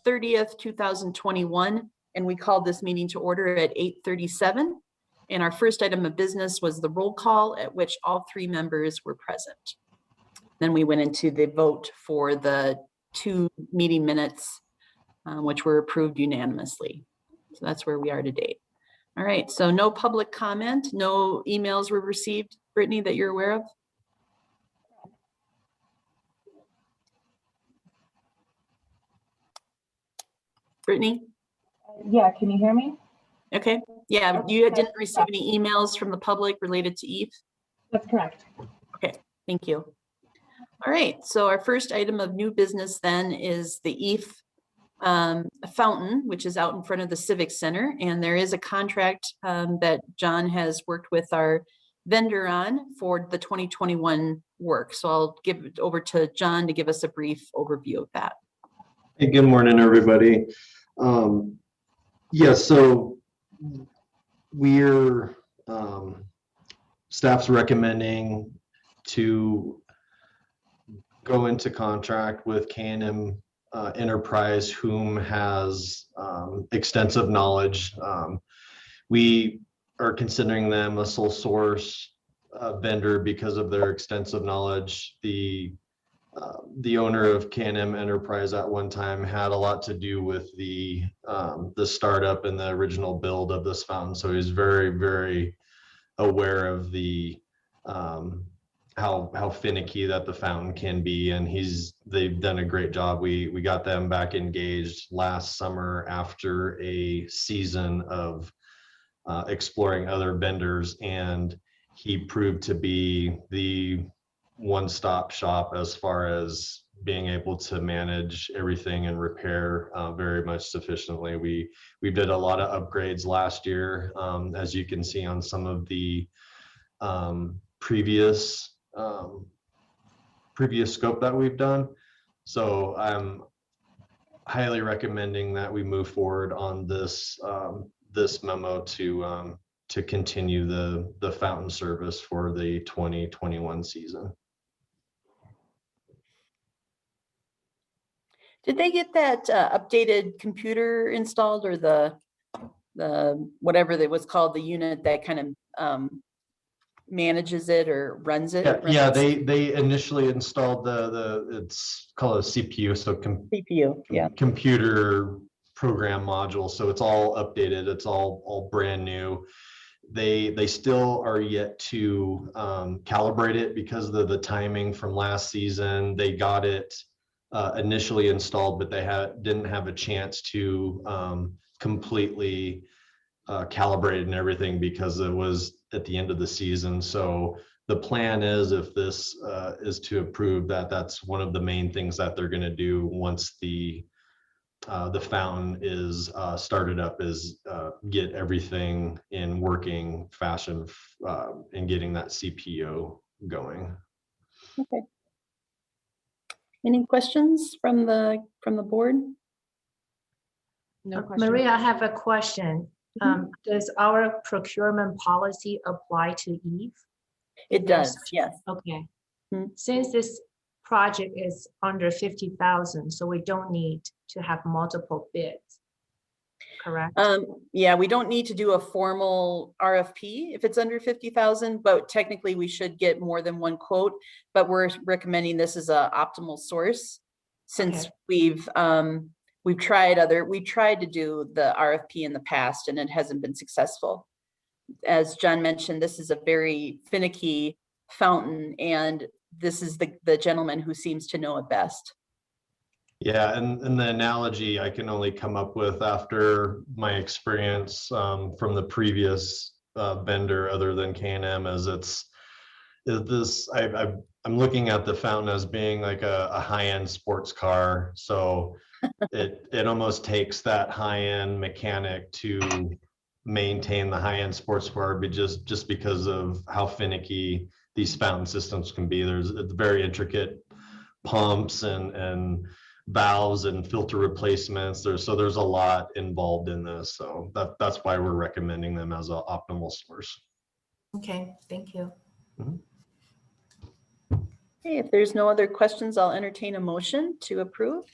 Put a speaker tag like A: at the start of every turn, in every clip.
A: 30th, 2021, and we called this meeting to order at 8:37. And our first item of business was the roll call, at which all 3 members were present. Then we went into the vote for the 2 meeting minutes, which were approved unanimously. So that's where we are today. All right, so no public comment, no emails were received, Brittany, that you're aware of? Brittany?
B: Yeah, can you hear me?
A: Okay, yeah, you didn't receive any emails from the public related to EVE?
B: That's correct.
A: Okay, thank you. All right, so our first item of new business then is the EVE fountain, which is out in front of the Civic Center. And there is a contract that John has worked with our vendor on for the 2021 work. So I'll give it over to John to give us a brief overview of that.
C: Hey, good morning, everybody. Yeah, so we're staff's recommending to go into contract with K&M Enterprise, whom has extensive knowledge. We are considering them a sole source vendor because of their extensive knowledge. The owner of K&M Enterprise at one time had a lot to do with the startup and the original build of this fountain, so he's very, very aware of the how finicky that the fountain can be, and they've done a great job. We got them back engaged last summer after a season of exploring other vendors, and he proved to be the one-stop shop as far as being able to manage everything and repair very much sufficiently. We did a lot of upgrades last year, as you can see on some of the previous scope that we've done. So I'm highly recommending that we move forward on this this memo to continue the fountain service for the 2021 season.
A: Did they get that updated computer installed, or the whatever that was called, the unit that kind of manages it or runs it?
C: Yeah, they initially installed it's called a CPU, so
A: CPU, yeah,
C: computer program module. So it's all updated. It's all brand new. They still are yet to calibrate it because of the timing from last season. They got it initially installed, but they didn't have a chance to completely calibrate and everything because it was at the end of the season. So the plan is, if this is to approve, that's one of the main things that they're going to do once the fountain is started up, is get everything in working fashion and getting that CPO going.
A: Okay. Any questions from the board?
D: No question. Maria, I have a question. Does our procurement policy apply to EVE?
A: It does, yes.
D: Okay. Since this project is under 50,000, so we don't need to have multiple bids, correct?
A: Yeah, we don't need to do a formal RFP if it's under 50,000, but technically we should get more than one quote. But we're recommending this as an optimal source, since we've tried to do the RFP in the past and it hasn't been successful. As John mentioned, this is a very finicky fountain, and this is the gentleman who seems to know it best. Yeah, and the analogy I can only come up with after my experience from the previous vendor other than K&M is I'm looking at the fountain as being like a high-end sports car. So it almost takes that high-end mechanic to maintain the high-end sports car, but just because of how finicky these fountain systems can be. There's very intricate pumps and valves and filter replacements. There's a lot involved in this. So that's why we're recommending them as an optimal source.
D: Okay, thank you.
A: Okay, if there's no other questions, I'll entertain a motion to approve.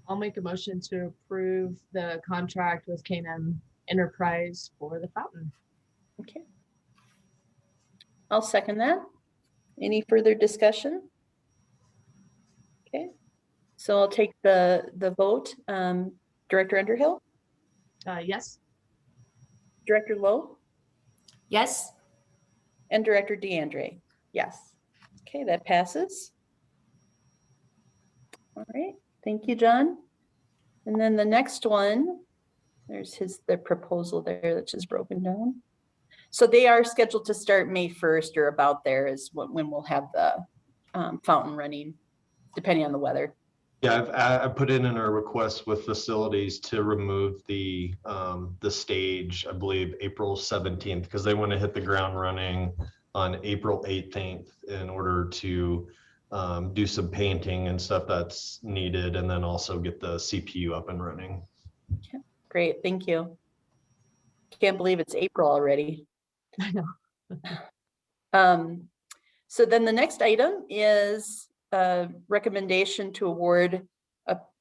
E: I'll make a motion to approve the contract with K&M Enterprise for the fountain.
A: Okay. I'll second that. Any further discussion? Okay, so I'll take the vote. Director Underhill,
E: Yes.
A: Director Lowe,
D: Yes,
A: and Director DeAndre. Yes. Okay, that passes. All right, thank you, John. And then the next one, there's the proposal there that's just broken down. So they are scheduled to start May 1st or about there is when we'll have the fountain running, depending on the weather.
C: Yeah, I put in our request with facilities to remove the stage, I believe, April 17th, because they want to hit the ground running on April 18th in order to do some painting and stuff that's needed, and then also get the CPU up and running.
A: Great, thank you. Can't believe it's April already.
E: I know.
A: So then the next item is a recommendation to award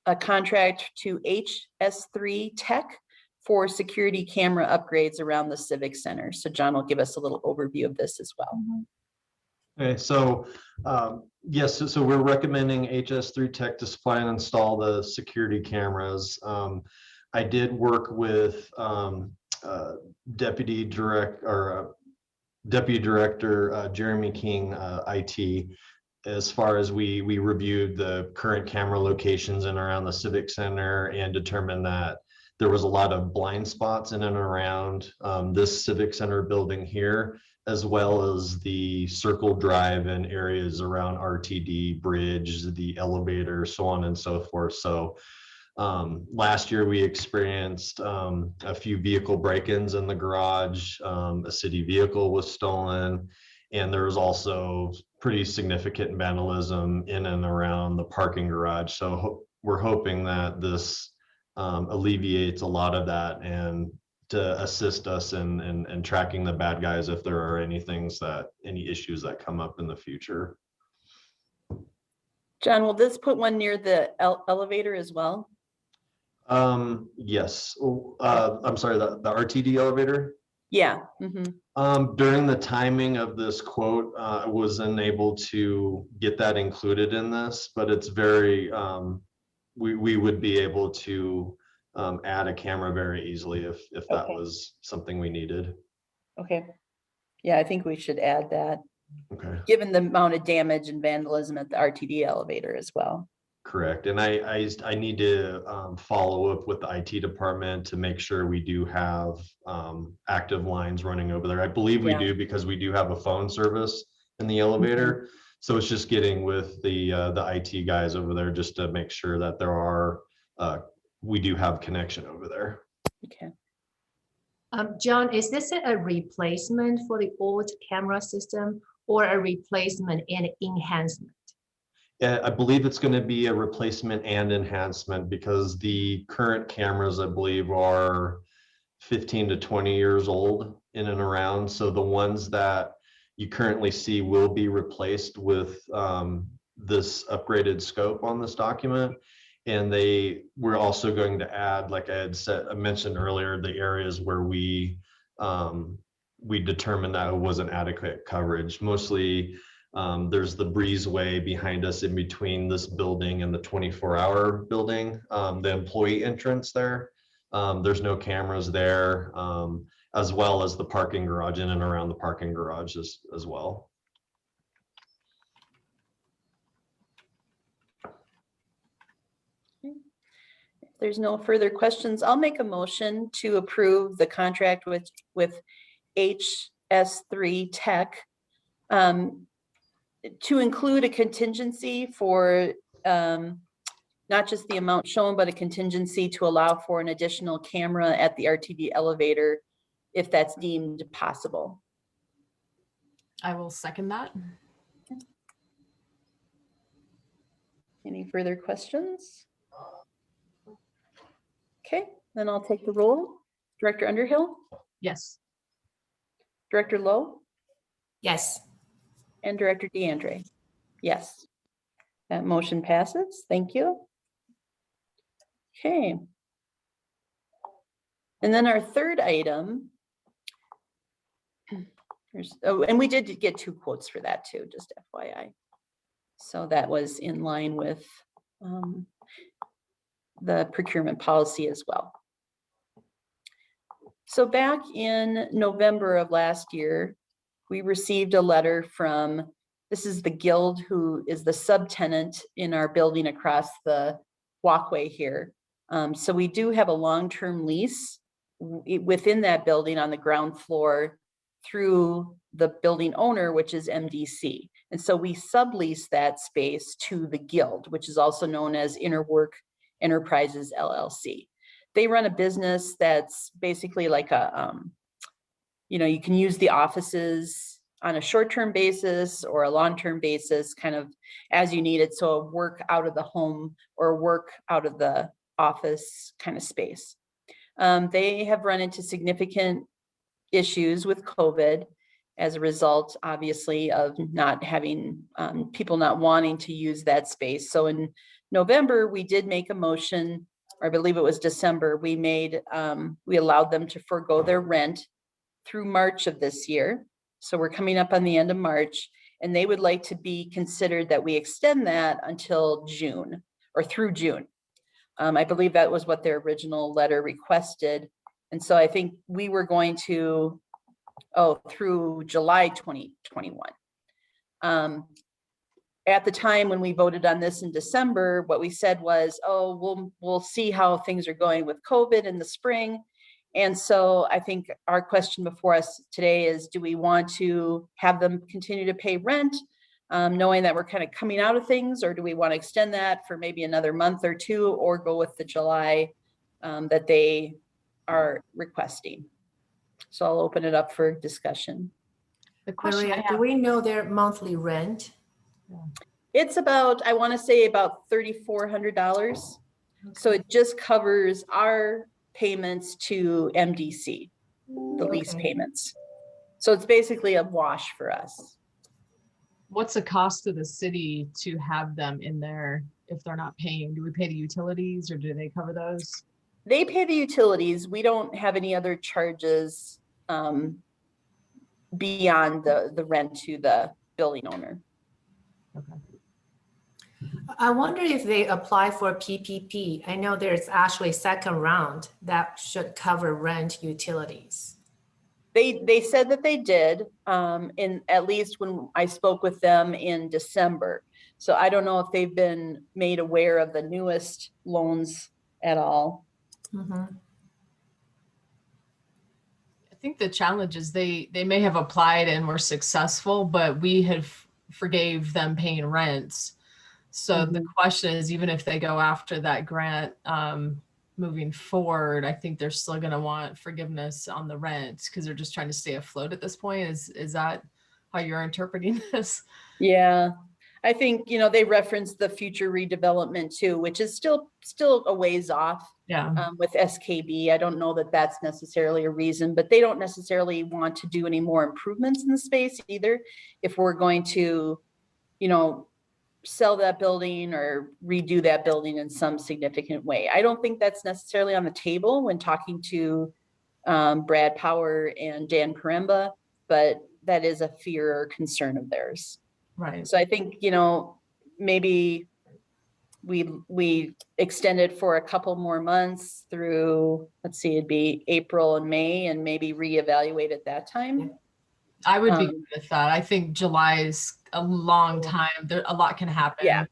A: a contract to HS3 Tech for security camera upgrades around the Civic Center. So John will give us a little overview of this as well.
C: Okay, so yes, so we're recommending HS3 Tech to supply and install the security cameras. I did work with Deputy Director Jeremy King, IT, as far as we reviewed the current camera locations in around the Civic Center and determined that there was a lot of blind spots in and around this Civic Center building here, as well as the Circle Drive and areas around RTD Bridge, the elevator, so on and so forth. So last year we experienced a few vehicle break-ins in the garage. A city vehicle was stolen, and there was also pretty significant vandalism in and around the parking garage. So we're hoping that this alleviates a lot of that and to assist us in tracking the bad guys if there are any issues that come up in the future.
A: John, will this put one near the elevator as well?
C: Yes. I'm sorry, the RTD elevator?
A: Yeah. Mhm.
C: During the timing of this quote, I was unable to get that included in this, but it's very, we would be able to add a camera very easily if that
A: Okay.
C: was something we needed.
A: Okay. Yeah, I think we should add that,
C: Okay.
A: given the amount of damage and vandalism at the RTD elevator as well.
C: Correct. And I need to follow up with the IT department to make sure we do have active lines running over there. I believe we
A: Yeah.
C: do, because we do have a phone service in the elevator. So it's just getting with the IT guys over there just to make sure that we do have connection over there.
A: Okay.
D: John, is this a replacement for the old camera system or a replacement and enhancement?
C: Yeah, I believe it's going to be a replacement and enhancement, because the current cameras, I believe, are 15 to 20 years old in and around. So the ones that you currently see will be replaced with this upgraded scope on this document. And we're also going to add, like I mentioned earlier, the areas where we determined that it wasn't adequate coverage. Mostly there's the breezeway behind us in between this building and the 24-hour building, the employee entrance there. There's no cameras there, as well as the parking garage in and around the parking garage as well.
A: If there's no further questions, I'll make a motion to approve the contract with HS3 Tech to include a contingency for not just the amount shown, but a contingency to allow for an additional camera at the RTD elevator if that's deemed possible.
E: I will second that.
A: Any further questions? Okay, then I'll take the roll. Director Underhill,
E: Yes.
A: Director Lowe,
D: Yes.
A: and Director DeAndre. Yes. That motion passes. Thank you. Okay. And then our third item, and we did get 2 quotes for that too, just FYI. So that was in line with the procurement policy as well. So back in November of last year, we received a letter from, this is the Guild, who is the subtenant in our building across the walkway here. So we do have a long-term lease within that building on the ground floor through the building owner, which is MDC. And so we sublease that space to the Guild, which is also known as Interwork Enterprises LLC. They run a business that's basically like a, you can use the offices on a short-term basis or a long-term basis, kind of as you need it. So a work out of the home or work out of the office kind of space. They have run into significant issues with COVID as a result, obviously, of not having people not wanting to use that space. So in November, we did make a motion, or I believe it was December, we allowed them to forego their rent through March of this year. So we're coming up on the end of March, and they would like to be considered that we extend that until June or through June. I believe that was what their original letter requested. And so I think we were going to, through July 2021. At the time when we voted on this in December, what we said was, we'll see how things are going with COVID in the spring. And so I think our question before us today is, do we want to have them continue to pay rent, knowing that we're kind of coming out of things, or do we want to extend that for maybe another month or 2, or go with the July that they are requesting? So I'll open it up for discussion.
E: The question I
D: Maria, do
E: have,
D: we know their monthly rent?
A: It's about, I want to say about $3,400. So it just covers our payments to MDC, the lease
D: Okay.
A: payments. So it's basically a wash for us.
E: what's the cost to the city to have them in there if they're not paying? Do we pay the utilities or do they cover those?
A: They pay the utilities. We don't have any other charges beyond the rent to the building owner.
E: Okay.
D: I wonder if they apply for PPP. I know there's actually a second round that should cover rent utilities.
A: They said that they did, in at least when I spoke with them in December. So I don't know if they've been made aware of the newest loans at all.
D: Mhm.
E: I think the challenge is they may have applied and were successful, but we have forgave them paying rents. So the question is, even if they go after that grant moving forward, I think they're still going to want forgiveness on the rent because they're just trying to stay afloat at this point. Is that how you're interpreting this?
A: Yeah, I think, they referenced the future redevelopment too, which is still a ways off.
E: Yeah.
A: With SKB. I don't know that that's necessarily a reason, but they don't necessarily want to do any more improvements in the space either. If we're going to, sell that building or redo that building in some significant way. I don't think that's necessarily on the table when talking to Brad Power and Dan Karemba, but that is a fear or concern of theirs.
E: Right.
A: So I think, maybe we extended for a couple more months through, let's see, it'd be April and May, and maybe reevaluate at that time.
E: I would be good with that. I think July is a long time. There, a lot can happen.
A: Yeah,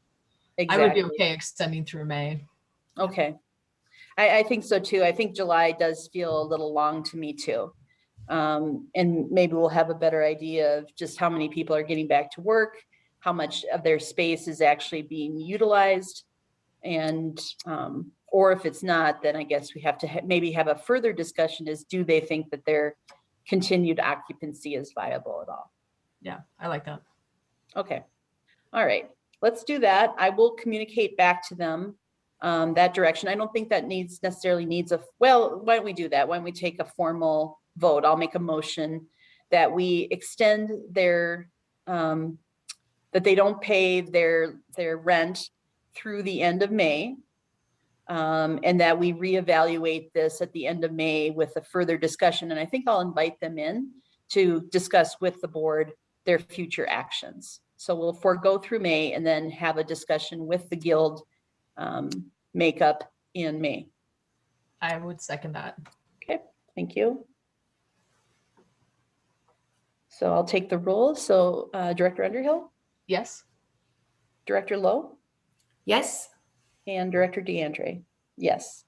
A: exactly.
E: I would be okay extending through May.
A: Okay. I think so too. I think July does feel a little long to me too. And maybe we'll have a better idea of just how many people are getting back to work, how much of their space is actually being utilized. And, or if it's not, then I guess we have to maybe have a further discussion is, do they think that their continued occupancy is viable at all?
E: Yeah, I like that.
A: Okay. All right, let's do that. I will communicate back to them that direction. I don't think that necessarily needs well, why don't we do that? Why don't we take a formal vote? I'll make a motion that we extend their, that they don't pay their rent through the end of May. and that we reevaluate this at the end of May with a further discussion. And I think I'll invite them in to discuss with the board their future actions. So we'll forego through May and then have a discussion with the guild makeup in May.
E: I would second that.
A: Okay, thank you. So I'll take the roll. So Director Underhill,
E: Yes.
A: Director Lowe,
D: Yes.
A: and Director DeAndre. Yes.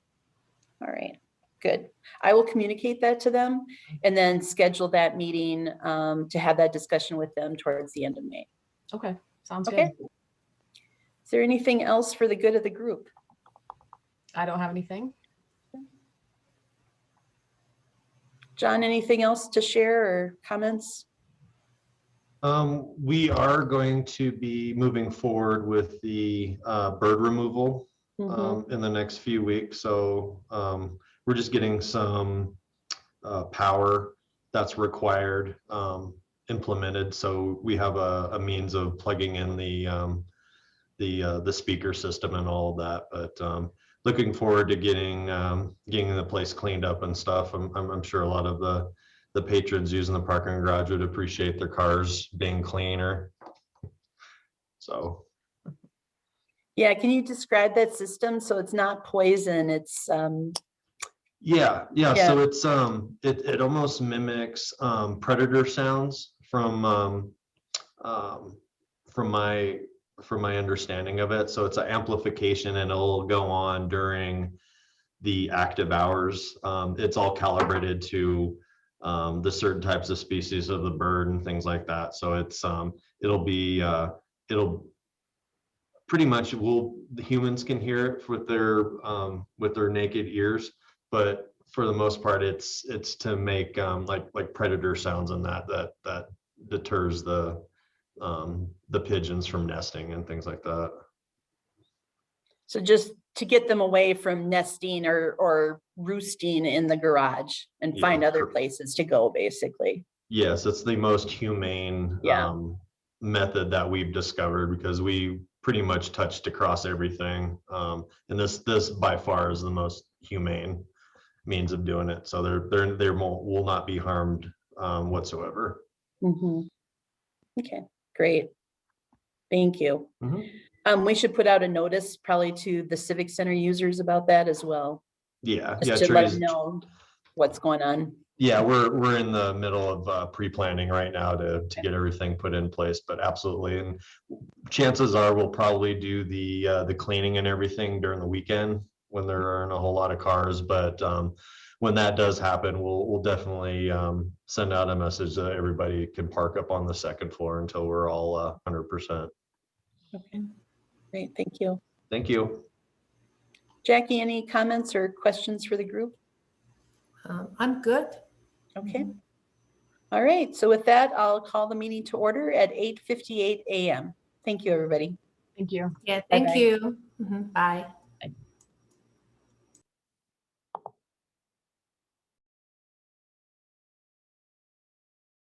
A: All right, good. I will communicate that to them and then schedule that meeting to have that discussion with them towards the end of May.
E: Okay. Sounds
A: Okay.
E: good.
A: Is there anything else for the good of the group?
E: I don't have anything.
A: John, anything else to share or comments?
C: We are going to be moving forward with the bird removal in the next few weeks. So we're just getting some power that's required implemented. So we have a means of plugging in the speaker system and all of that. But looking forward to getting the place cleaned up and stuff. I'm sure a lot of the patrons using the parking garage would appreciate their cars being cleaner. So.
A: Yeah, can you describe that system? So it's not poison, it's
C: Yeah. So it's it almost mimics predator sounds from my understanding of it. So it's an amplification and it'll go on during the active hours. It's all calibrated to the certain types of species of the bird and things like that. So it's it'll pretty much the humans can hear it with their naked ears, but for the most part it's to make like predator sounds and that deters the pigeons from nesting and things like that.
A: so just to get them away from nesting or roosting in the garage and find other places to go, basically.
C: Yes, it's the most humane method that we've discovered because we pretty much touched across everything. And this by far is the most humane means of doing it. So they will not be harmed whatsoever.
A: Okay, great. Thank you.
C: Mhm.
A: We should put out a notice probably to the Civic Center users about that as well.
C: Yeah,
A: Just to let them know what's going on.
C: Yeah, we're in the middle of pre-planning right now to get everything put in place, but absolutely. And chances are we'll probably do the cleaning and everything during the weekend when there aren't a whole lot of cars. But when that does happen, we'll definitely send out a message that everybody can park up on the second floor until we're all 100%.
A: Okay, great, thank you.
C: Thank you.
A: Jackie, any comments or questions for the group?
D: I'm good.
A: Okay. All right, so with that, I'll call the meeting to order at 8:58 a.m. Thank you, everybody.
E: Thank you.
D: Yeah, thank
A: Bye-bye.
D: you. Bye.